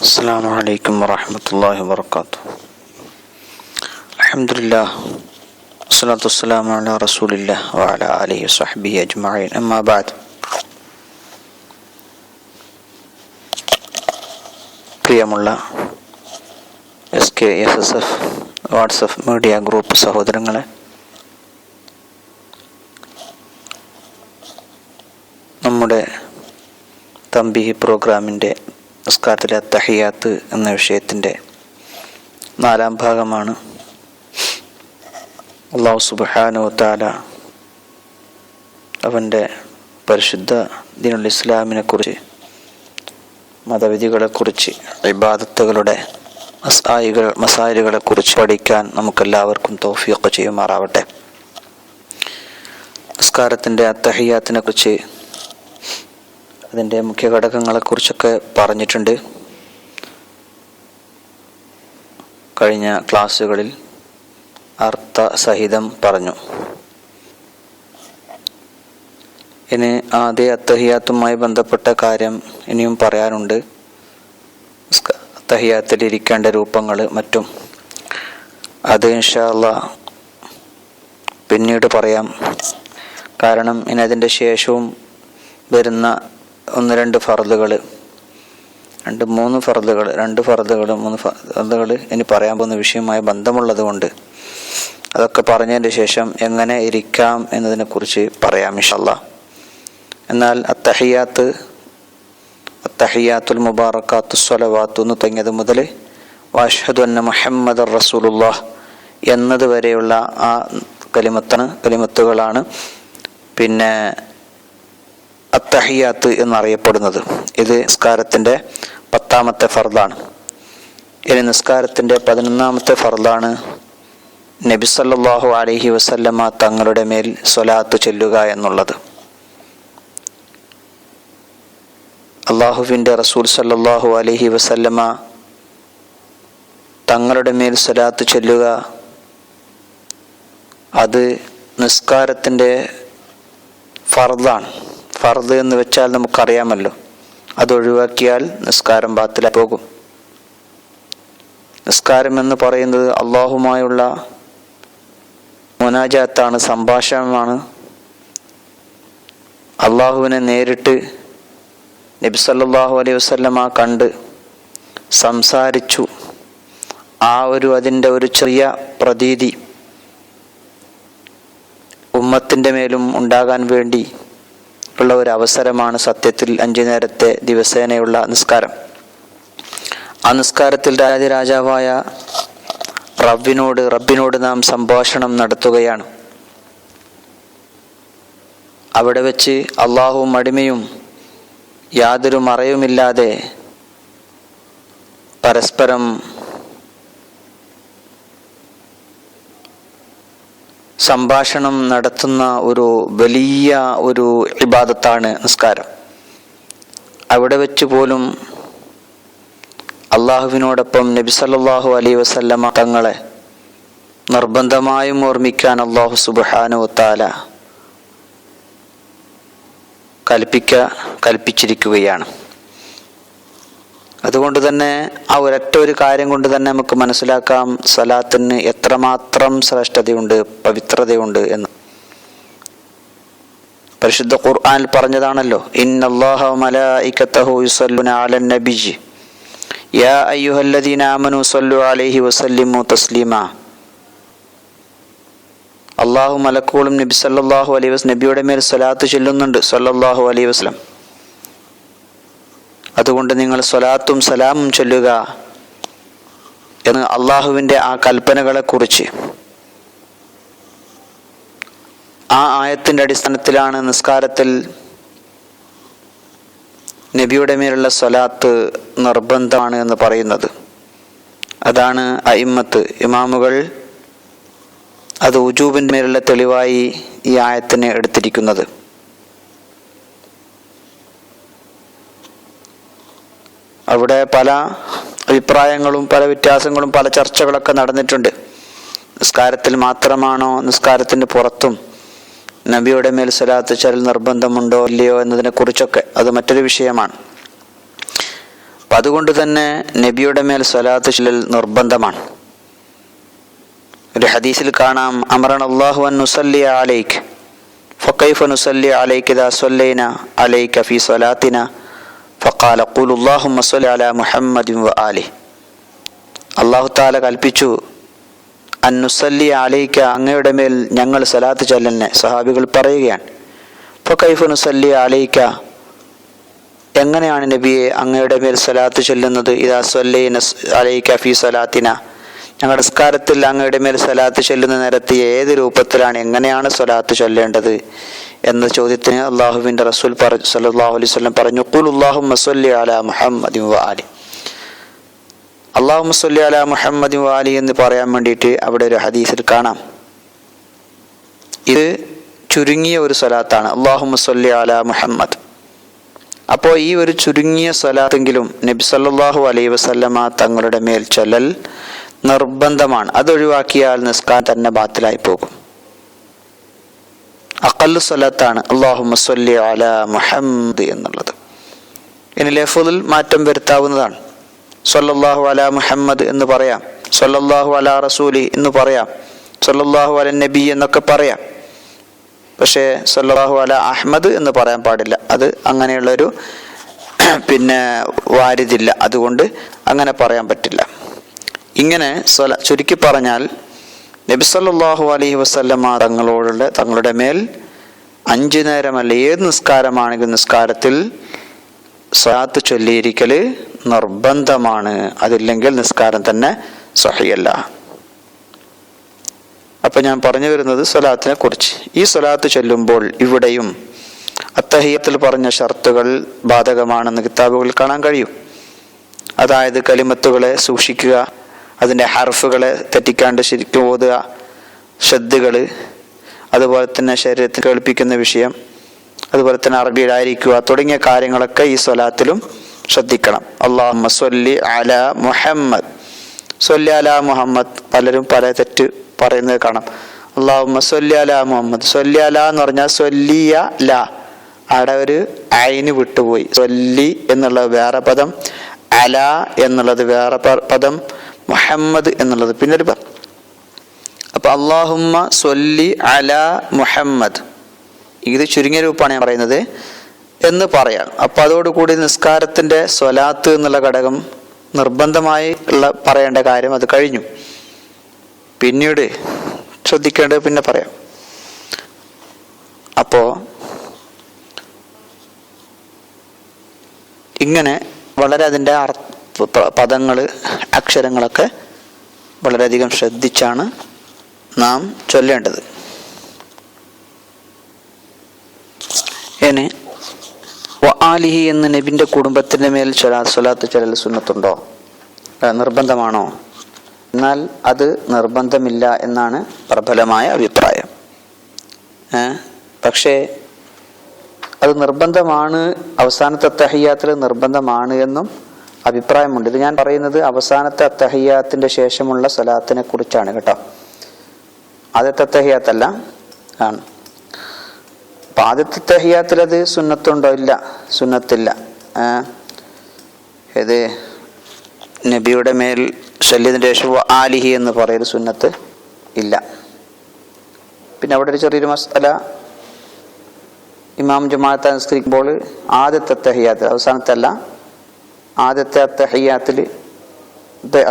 അസ്സലാമു അലൈക്കും വറഹ്മത്തുള്ളാഹി വബറകാതുഹു. അൽഹംദുലില്ലാഹ് വസ്സലാത്തു വസ്സലാമു അലാ റസൂലില്ലാഹി വഅലാ ആലിഹി വസഹ്ബിഹി അജ്മഈൻ. അമ്മാ ബഅദ്. പ്രിയമുള്ള SKSSF വാട്സപ്പ് മീഡിയ ഗ്രൂപ്പ് സഹോദരങ്ങളെ, നമ്മുടെ തംബീഹ് പ്രോഗ്രാമിൻ്റെ നിസ്കാരത്തിലെ അത്തഹിയാത്ത് എന്ന വിഷയത്തിൻ്റെ 4ാം ഭാഗമാണ്. അല്ലാഹു സുബ്ഹാനഹു വ തആല അവൻ്റെ പരിശുദ്ധ ദീനുൽ ഇസ്ലാമിനെക്കുറിച്ച്, മതവിധികളെക്കുറിച്ച്, ഇബാദത്തുകളുടെ മസായിലുകളെക്കുറിച്ച് പഠിക്കാൻ നമുക്കെല്ലാവർക്കും തൗഫീഖ് ചെയ്യുമാറാവട്ടെ. നിസ്കാരത്തിൻ്റെ അത്തഹിയാത്തിനെ കുറിച്ച്, അതിൻ്റെ മുഖ്യ ഘടകങ്ങളെക്കുറിച്ചൊക്കെ പറഞ്ഞിട്ടുണ്ട്. കഴിഞ്ഞ ക്ലാസ്സുകളിൽ അർത്ഥസഹിതം പറഞ്ഞു. ഇനി ആദ്യ അത്തഹിയാത്തുമായി ബന്ധപ്പെട്ട കാര്യം ഇനിയും പറയാനുണ്ട്. അത്തഹിയാത്തിൽ ഇരിക്കേണ്ട രൂപങ്ങൾ മറ്റും അത് ഇൻഷാ അല്ലാഹ് പിന്നീട് പറയാം. കാരണം ഇനി അതിൻ്റെ ശേഷവും വരുന്ന 1-2 ഫർളുകൾ, 2-3 ഫർളുകൾ, 2 ഫർളുകൾ 3 ഫർളുകൾ ഇനി പറയാൻ പോകുന്ന വിഷയവുമായി ബന്ധമുള്ളത് കൊണ്ട് അതൊക്കെ പറഞ്ഞതിന് ശേഷം എങ്ങനെ ഇരിക്കാം എന്നതിനെക്കുറിച്ച് പറയാം ഇൻഷാ അല്ലാഹ്. എന്നാൽ അത്തഹിയാത്തുൽ മുബാറകാത്തു സ്വലവാത്തു എന്ന് തുടങ്ങിയത് മുതൽ വഅശ്ഹദു അന്ന മുഹമ്മദർ റസൂലുള്ളാഹ് എന്നത് വരെയുള്ള ആ കലിമത്തുകളാണ് പിന്നെ അത്തഹിയാത്ത് എന്നറിയപ്പെടുന്നത്. ഇത് നിസ്കാരത്തിൻ്റെ 10ാമത്തെ ഫർളാണ്. ഇനി നിസ്കാരത്തിൻ്റെ 11ാമത്തെ ഫർളാണ് നബി സല്ലല്ലാഹു അലൈഹി വസല്ലമ തങ്ങളുടെ മേൽ സ്വലാത്ത് ചൊല്ലുക എന്നുള്ളത്. അല്ലാഹുവിൻ്റെ റസൂൽ സല്ലല്ലാഹു അലൈഹി വസല്ലമ തങ്ങളുടെ മേൽ സ്വലാത്ത് ചൊല്ലുക, അത് നിസ്കാരത്തിൻ്റെ ഫർളാണ്. ഫർദ് എന്ന് വെച്ചാൽ നമുക്കറിയാമല്ലോ, അതൊഴിവാക്കിയാൽ നിസ്കാരം ബാത്തിലായി പോകും. നിസ്കാരം എന്ന് പറയുന്നത് അള്ളാഹുമായുള്ള മുനാജാത്താണ്, സംഭാഷണമാണ്. അള്ളാഹുവിനെ നേരിട്ട് നബി സല്ലല്ലാഹു അലൈഹി വസല്ലമ കണ്ട് സംസാരിച്ചു. അതിൻ്റെ ഒരു ചെറിയ പ്രതീതി ഉമ്മത്തിൻ്റെ മേലും ഉണ്ടാകാൻ വേണ്ടി ഉള്ള ഒരു അവസരമാണ് സത്യത്തിൽ 5 നേരത്തെ ദിവസേനയുള്ള നിസ്കാരം. ആ നിസ്കാരത്തിൽ രാജാവായ റബ്ബിനോട് നാം സംഭാഷണം നടത്തുകയാണ്. അവിടെ വെച്ച് അള്ളാഹുവും അടിമയും യാതൊരു മറയുമില്ലാതെ പരസ്പരം സംഭാഷണം നടത്തുന്ന ഒരു വലിയ ഒരു ഇബാദത്താണ് നിസ്കാരം. അവിടെ വെച്ച് പോലും അള്ളാഹുവിനോടൊപ്പം നബി സല്ലല്ലാഹു അലൈഹി വസല്ലമ തങ്ങളെ നിർബന്ധമായും ഓർമ്മിക്കാൻ അല്ലാഹു സുബ്ഹാനഹു വ തആല കൽപ്പിച്ചിരിക്കുകയാണ്. അതുകൊണ്ട് തന്നെ ആ ഒരൊറ്റ ഒരു കാര്യം കൊണ്ട് തന്നെ നമുക്ക് മനസ്സിലാക്കാം സ്വലാത്തിന് എത്രമാത്രം ശ്രേഷ്ഠതയുണ്ട്, പവിത്രതയുണ്ട് എന്ന്. പരിശുദ്ധ ഖുർആനിൽ പറഞ്ഞതാണല്ലോ, ഇന്നല്ലാഹ വമലായികതഹു യുസല്ലൂന അലൻ നബിയ്യി യാ അയ്യുഹല്ലദീന ആമനൂ സ്വല്ലു അലൈഹി വസല്ലിമു തസ്ലീമാ. അല്ലാഹു മലക്കുകളും നബി സല്ലല്ലാഹു അലൈഹി വസല്ലം നബിയുടെ മേൽ സ്വലാത്ത് ചൊല്ലുന്നുണ്ട് സല്ലല്ലാഹു അലൈഹി വസല്ലം. അതുകൊണ്ട് നിങ്ങൾ സ്വലാത്തും സലാമും ചൊല്ലുക എന്ന് അള്ളാഹുവിൻ്റെ ആ കൽപ്പനകളെ കുറിച്ച് ആ ആയത്തിൻ്റെ അടിസ്ഥാനത്തിലാണ് നിസ്കാരത്തിൽ നബിയുടെ മേലുള്ള സ്വലാത്ത് നിർബന്ധമാണ് എന്ന് പറയുന്നത്. അതാണ് ഇമാമുകൾ അത് ഉജൂബിൻ്റെ മേലുള്ള തെളിവായി ഈ ആയത്തിനെ എടുത്തിരിക്കുന്നത്. അവിടെ പല അഭിപ്രായങ്ങളും പല വ്യത്യാസങ്ങളും പല ചർച്ചകളൊക്കെ നടന്നിട്ടുണ്ട്. നിസ്കാരത്തിൽ മാത്രമാണോ, നിസ്കാരത്തിൻ്റെ പുറത്തും നബിയുടെ മേൽ സ്വലാത്ത് ചൊല്ലൽ നിർബന്ധമുണ്ടോ ഇല്ലയോ എന്നതിനെ കുറിച്ചൊക്കെ അത് മറ്റൊരു വിഷയമാണ്. അതുകൊണ്ട് തന്നെ നബിയുടെ മേൽ സ്വലാത്ത് ചൊല്ലൽ നിർബന്ധമാണ്. ഒരു ഹദീസിൽ കാണാം, അമറന അല്ലാഹു അൻ നുസല്ലി അലൈക ഫകൈഫ നുസല്ലി അലൈക ഇദാ സല്ലൈന അലൈക ഫീ സ്വലാത്തിന ഫഖാല ഖൂലു അല്ലാഹുമ്മ സ്വല്ലി അലാ മുഹമ്മദിൻ വ ആലിഹി. അല്ലാഹു തആല കൽപ്പിച്ചു, അൻ നുസല്ലി അലൈക, അങ്ങയുടെ മേൽ ഞങ്ങൾ സ്വലാത്ത് ചൊല്ലലിനെ. സഹാബികൾ പറയുകയാണ്, ഫകൈഫ നുസല്ലി അലൈക, എങ്ങനെയാണ് നബിയെ അങ്ങയുടെ മേൽ സ്വലാത്ത് ചൊല്ലുന്നത്? ഇദാ സല്ലൈന അലൈക ഫീ സ്വലാത്തിന, ഞങ്ങളുടെ നിസ്കാരത്തിൽ അങ്ങയുടെ മേൽ സ്വലാത്ത് ചൊല്ലുന്ന നേരത്ത് ഏത് രൂപത്തിലാണ്, എങ്ങനെയാണ് സ്വലാത്ത് ചൊല്ലേണ്ടത് എന്ന ചോദ്യത്തിന് അള്ളാഹുവിൻ്റെ റസൂൽ സല്ലല്ലാഹു അലൈഹി വസല്ലം പറഞ്ഞു, ഖുൽ അല്ലാഹുമ്മ സ്വല്ലി അലാ മുഹമ്മദിൻ വ ആലി. അല്ലാഹുമ്മ സ്വല്ലി അലാ മുഹമ്മദിൻ വ ആലി എന്ന് പറയാൻ വേണ്ടിയിട്ട് അവിടെ ഒരു ഹദീസിൽ കാണാം. ഇത് ചുരുങ്ങിയ ഒരു സ്വലാത്താണ്, അല്ലാഹുമ്മ സ്വല്ലി അലാ മുഹമ്മദ്. അപ്പോൾ ഈ ഒരു ചുരുങ്ങിയ സ്വലാത്തെങ്കിലും നബി സല്ലല്ലാഹു അലൈഹി വസല്ലമ തങ്ങളുടെ മേൽ ചൊല്ലൽ നിർബന്ധമാണ്. അതൊഴിവാക്കിയാൽ നിസ്കാരം തന്നെ ബാത്തിലായി പോകും. അഖല്ലു സ്വലാത്താണ് അല്ലാഹുമ്മ സ്വല്ലി അലാ മുഹമ്മദ് എന്നുള്ളത്. ഇനി ലഫ്ളിൽ മാറ്റം വരുത്താവുന്നതാണ്. സ്വല്ലല്ലാഹു അലാ മുഹമ്മദ് എന്ന് പറയാം, സ്വല്ലല്ലാഹു അലാ റസൂലി എന്ന് പറയാം, സ്വല്ലല്ലാഹു അല നബി എന്നൊക്കെ പറയാം. പക്ഷേ സ്വല്ലല്ലാഹു അലാ അഹ്മദ് എന്ന് പറയാൻ പാടില്ല. അത് അങ്ങനെയുള്ളൊരു വാരിദില്ല. അതുകൊണ്ട് അങ്ങനെ പറയാൻ പറ്റില്ല. ഇങ്ങനെ ചുരുക്കി പറഞ്ഞാൽ നബി സല്ലല്ലാഹു അലൈഹി വസല്ലമ തങ്ങളുടെ മേൽ 5 നേരമല്ല, ഏത് നിസ്കാരമാണെങ്കിലും നിസ്കാരത്തിൽ സ്വലാത്ത് ചൊല്ലിയിരിക്കൽ നിർബന്ധമാണ്. അതില്ലെങ്കിൽ നിസ്കാരം തന്നെ സ്വഹീഹല്ല. അപ്പം ഞാൻ പറഞ്ഞു വരുന്നത് സ്വലാത്തിനെ കുറിച്ച്. ഈ സ്വലാത്ത് ചൊല്ലുമ്പോൾ ഇവിടെയും അത്തഹിയ്യത്തിൽ പറഞ്ഞ ഷർത്തുകൾ ബാധകമാണെന്ന് കിതാബുകളിൽ കാണാൻ കഴിയും. അതായത് കലിമത്തുകളെ സൂക്ഷിക്കുക, അതിൻ്റെ ഹർഫുകളെ തെറ്റിക്കാണ്ട് ശരിക്കും ഓതുക, ഷദ്ദുകൾ, അതുപോലെ തന്നെ ശരീരത്തിൽ കേൾപ്പിക്കുന്ന വിഷയം, അതുപോലെ തന്നെ അറബിയിലായിരിക്കുക തുടങ്ങിയ കാര്യങ്ങളൊക്കെ ഈ സ്വലാത്തിലും ശ്രദ്ധിക്കണം. അല്ലാഹുമ്മ സ്വല്ലി അലാ മുഹമ്മദ്, സ്വല്ലി അലാ മുഹമ്മദ്, പലരും പല തെറ്റ് പറയുന്നത് കാണാം. അല്ലാഹുമ്മ സ്വല്ലി അലാ മുഹമ്മദ്, സ്വല്ലി അലാ എന്ന് പറഞ്ഞാൽ സ്വല്ലിയ ലാ, അവിടെ ഒരു ഐന് വിട്ടുപോയി. സ്വല്ലി എന്നുള്ളത് വേറെ പദം, അലാ എന്നുള്ളത് വേറെ പദം, മുഹമ്മദ് എന്നുള്ളത് പിന്നൊരു പദം. അപ്പൊ അല്ലാഹുമ്മ സ്വല്ലി അലാ മുഹമ്മദ്, ഇത് ചുരുങ്ങിയ രൂപമാണ് ഞാൻ പറയുന്നത് എന്ന് പറയാം. അപ്പൊ അതോടുകൂടി നിസ്കാരത്തിന്റെ സ്വലാത്ത് എന്നുള്ള ഘടകം നിർബന്ധമായി പറയേണ്ട കാര്യം അത് കഴിഞ്ഞു. പിന്നീട് ശ്രദ്ധിക്കേണ്ടത് പിന്നെ പറയാം. അപ്പോ ഇങ്ങനെ വളരെ അതിൻ്റെ പദങ്ങള് അക്ഷരങ്ങളൊക്കെ വളരെയധികം ശ്രദ്ധിച്ചാണ് നാം ചൊല്ലേണ്ടത്. ഇനി വആലിഹി എന്ന് നബിന്റെ കുടുംബത്തിന്റെ മേൽ സ്വലാത്ത് ചൊല്ലൽ സുന്നത്തുണ്ടോ, നിർബന്ധമാണോ? എന്നാൽ അത് നിർബന്ധമില്ല എന്നാണ് പ്രബലമായ അഭിപ്രായം. പക്ഷേ അത് നിർബന്ധമാണ്, അവസാനത്തെ അത്തഹിയ്യാത്തിൽ നിർബന്ധമാണ് എന്നും അഭിപ്രായമുണ്ട്. ഇത് ഞാൻ പറയുന്നത് അവസാനത്തെ അത്തഹിയ്യാത്തിന്റെ ശേഷമുള്ള സ്വലാത്തിനെ കുറിച്ചാണ് കേട്ടോ, ആദ്യത്തെ അത്തഹിയ്യാത്തല്ല ആണ്. അപ്പൊ ആദ്യത്തെ അത്തഹിയ്യാത്തിൽ അത് സുന്നത്തുണ്ടോ? ഇല്ല, സുന്നത്തില്ല. ഇത് നബിയുടെ മേൽ ശല്യത്തിന് ശേഷം ആലിഹി എന്ന് പറയൽ സുന്നത്ത് ഇല്ല. പിന്നെ അവിടെ ഒരു ചെറിയൊരു മസ്അല, ഇമാം ജമാഅത്ത് അനുസ്കരിക്കുമ്പോൾ ആദ്യത്തെ അത്തഹിയ്യാത്തിൽ, അവസാനത്തെ അല്ല, ആദ്യത്തെ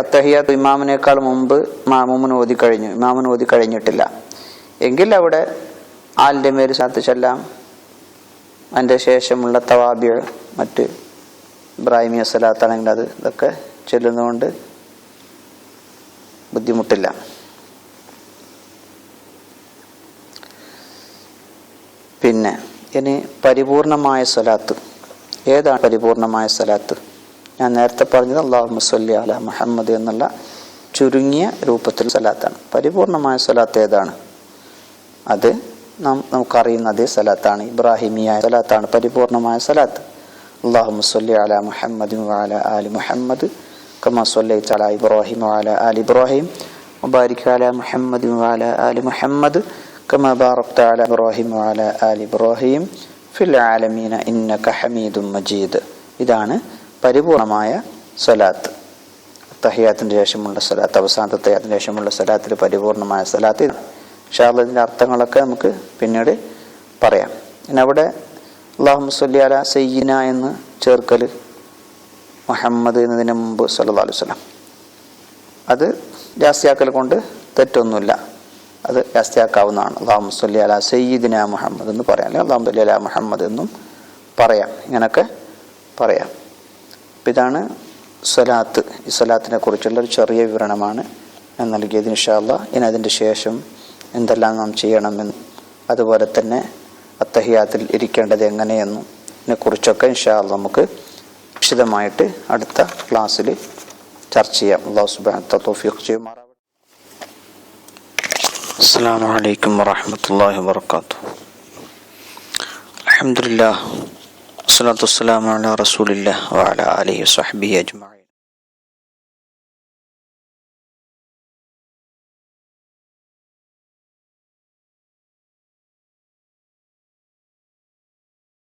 അത്തഹിയ്യാത്ത് ഇമാമിനേക്കാൾ മുമ്പ് മാമൂമിന് ഓതി കഴിഞ്ഞു, ഇമാമിന് ഓതി കഴിഞ്ഞിട്ടില്ല എങ്കിൽ അവിടെ ആലിൻ്റെ മേൽ സ്വലാത്ത് ചൊല്ലാം. അതിൻ്റെ ശേഷമുള്ള തവാബിയ, മറ്റ് ഇബ്രാഹിമിയ സ്വലാത്താണെങ്കിൽ അത് ഇതൊക്കെ ചൊല്ലുന്നതുകൊണ്ട് ബുദ്ധിമുട്ടില്ല. പിന്നെ ഇനി പരിപൂർണമായ സ്വലാത്ത് ഏതാണ്? പരിപൂർണമായ സ്വലാത്ത് ഞാൻ നേരത്തെ പറഞ്ഞത് അല്ലാഹുമ്മ സ്വല്ലി അലാ മുഹമ്മദ് എന്നുള്ള ചുരുങ്ങിയ രൂപത്തിൽ സ്വലാത്താണ്. പരിപൂർണമായ സ്വലാത്ത് ഏതാണ്? അത് നമുക്കറിയുന്ന അതേ സ്വലാത്താണ്, ഇബ്രാഹിമിയായ സ്വലാത്താണ് പരിപൂർണമായ സ്വലാത്ത്. അല്ലാഹുമ്മ സ്വല്ലി അലാ മുഹമ്മദിൻ വഅലാ ആലി മുഹമ്മദ് കമാ സ്വല്ലൈത അലാ ഇബ്രാഹിം വഅലാ ആലി ഇബ്രാഹിം വബാരിക് അലാ മുഹമ്മദിൻ വഅലാ ആലി മുഹമ്മദ് കമാ ബാറക്ത അലാ ഇബ്രാഹിം വഅലാ ആലി ഇബ്രാഹിം ഫിൽ ആലമീന ഇന്നക ഹമീദും മജീദ്. ഇതാണ് പരിപൂർണമായ സ്വലാത്ത്, തഹിയാത്തിന് ശേഷമുള്ള സ്വലാത്ത്, അവസാനത്തെ തഹിയാത്തിന് ശേഷമുള്ള സ്വലാത്തിൽ പരിപൂർണമായ സ്വലാത്ത്. ഇൻഷാ അല്ലാഹ് ഇതിൻ്റെ അർത്ഥങ്ങളൊക്കെ നമുക്ക് പിന്നീട് പറയാം. പിന്നെ അവിടെ അല്ലാഹുമ്മ സ്വല്ലി അലാ സയ്യിന എന്ന് ചേർക്കൽ മുഹമ്മദ് എന്നതിന് മുമ്പ് സല്ലല്ലാഹു അലൈഹി വസല്ലം, അത് ജാസ്തിയാക്കൽ കൊണ്ട് തെറ്റൊന്നുമില്ല, അത് ജാസ്തിയാക്കാവുന്നതാണ്. അല്ലാഹുമ്മ സ്വല്ലി അലാ സയ്യിദിന മുഹമ്മദ് എന്ന് പറയാം, അല്ലെങ്കിൽ അല്ലാഹുമ്മ സ്വല്ലി അലാ മുഹമ്മദ് എന്നും പറയാം. ഇങ്ങനെയൊക്കെ പറയാം. അപ്പം ഇതാണ് സ്വലാത്ത്. ഈ സ്വലാത്തിനെ കുറിച്ചുള്ളൊരു ചെറിയ വിവരണമാണ് ഞാൻ നൽകിയത്. ഇൻഷാ അല്ലാഹ് ഇനി അതിൻ്റെ ശേഷം എന്തെല്ലാം നാം ചെയ്യണമെന്നും അതുപോലെ തന്നെ അത്തഹിയാത്തിൽ ഇരിക്കേണ്ടത് എങ്ങനെയെന്നും ഇതിനെക്കുറിച്ചൊക്കെ ഇൻഷാ അല്ലാഹ് നമുക്ക് വിശദമായിട്ട് അടുത്ത ക്ലാസ്സിൽ ചർച്ച ചെയ്യാം. അല്ലാഹു സുബ്ഹാനഹു വ തആല തൗഫീഖ് ചെയ്യുമാറാവട്ടെ. അസ്സലാമു അലൈക്കും വറഹ്മത്തുള്ളാഹി വബറകാതുഹു. അൽഹംദുലില്ലാഹ് വസ്സലാത്തു വസ്സലാമു അലാ റസൂലില്ലാഹ് വഅലാ ആലിഹി വസഹ്ബിഹി അജ്മഈൻ.